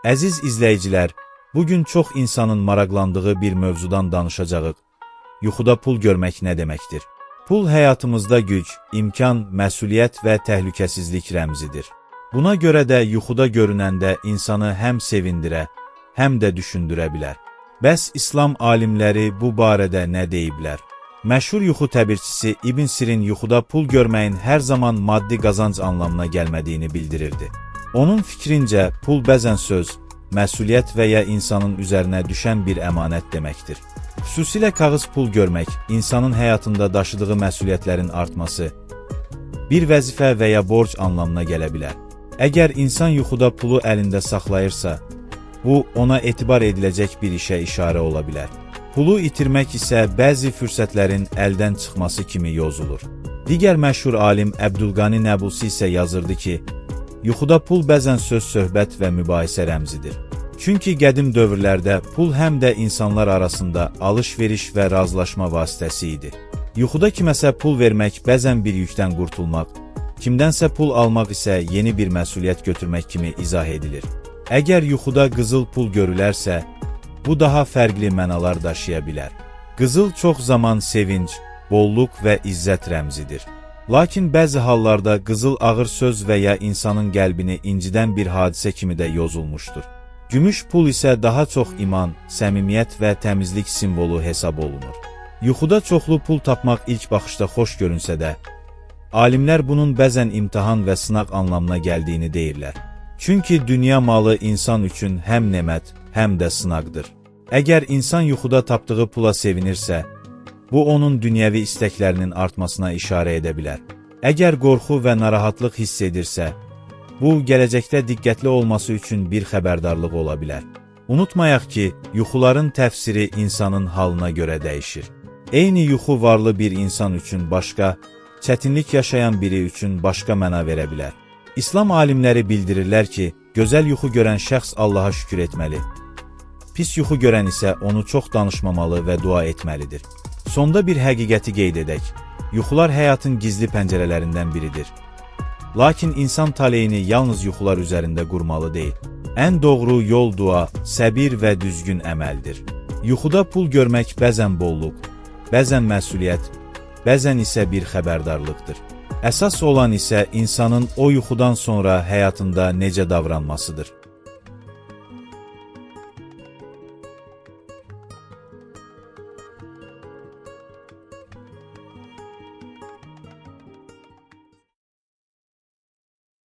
Əziz izləyicilər, bugün çox insanın maraqlandığı bir mövzudan danışacağıq. Yuxuda pul görmək nə deməkdir? Pul həyatımızda güc, imkan, məsuliyyət və təhlükəsizlik rəmzidir. Buna görə də yuxuda görünəndə insanı həm sevindirə, həm də düşündürə bilər. Bəs İslam alimləri bu barədə nə deyiblər? Məşhur yuxu təbirçisi İbn Sirin yuxuda pul görməyin hər zaman maddi qazanc anlamına gəlmədiyini bildirirdi. Onun fikrincə, pul bəzən söz, məsuliyyət və ya insanın üzərinə düşən bir əmanət deməkdir. Xüsusilə kağız pul görmək, insanın həyatında daşıdığı məsuliyyətlərin artması, bir vəzifə və ya borc anlamına gələ bilər. Əgər insan yuxuda pulu əlində saxlayırsa, bu ona etibar ediləcək bir işə işarə ola bilər. Pulu itirmək isə bəzi fürsətlərin əldən çıxması kimi yozulur. Digər məşhur alim Əbdülqani Nəbulsi isə yazırdı ki, yuxuda pul bəzən söz, söhbət və mübahisə rəmzidir. Çünki qədim dövrlərdə pul həm də insanlar arasında alış-veriş və razılaşma vasitəsi idi. Yuxuda kiməsə pul vermək bəzən bir yükdən qurtulmaq, kimdənsə pul almaq isə yeni bir məsuliyyət götürmək kimi izah edilir. Əgər yuxuda qızıl pul görülərsə, bu daha fərqli mənalar daşıya bilər. Qızıl çox zaman sevinc, bolluk və izzət rəmzidir. Lakin bəzi hallarda qızıl ağır söz və ya insanın qəlbini incidən bir hadisə kimi də yozulmuşdur. Gümüş pul isə daha çox iman, səmimiyyət və təmizlik simvolu hesab olunur. Yuxuda çoxlu pul tapmaq ilk baxışda xoş görünsə də, alimlər bunun bəzən imtahan və sınaq anlamına gəldiyini deyirlər. Çünki dünya malı insan üçün həm nemət, həm də sınaqdır. Əgər insan yuxuda tapdığı pula sevinirsə, bu onun dünyəvi istəklərinin artmasına işarə edə bilər. Əgər qorxu və narahatlıq hiss edirsə, bu gələcəkdə diqqətli olması üçün bir xəbərdarlıq ola bilər. Unutmayaq ki, yuxuların təfsiri insanın halına görə dəyişir. Eyni yuxu varlı bir insan üçün başqa, çətinlik yaşayan biri üçün başqa məna verə bilər. İslam alimləri bildirirlər ki, gözəl yuxu görən şəxs Allaha şükür etməli. Pis yuxu görən isə onu çox danışmamalı və dua etməlidir. Sonda bir həqiqəti qeyd edək. Yuxular həyatın gizli pəncərələrindən biridir. Lakin insan taleyini yalnız yuxular üzərində qurmalı deyil. Ən doğru yol dua, səbir və düzgün əməldir. Yuxuda pul görmək bəzən bolluk, bəzən məsuliyyət, bəzən isə bir xəbərdarlıqdır. Əsas olan isə insanın o yuxudan sonra həyatında necə davranmasıdır.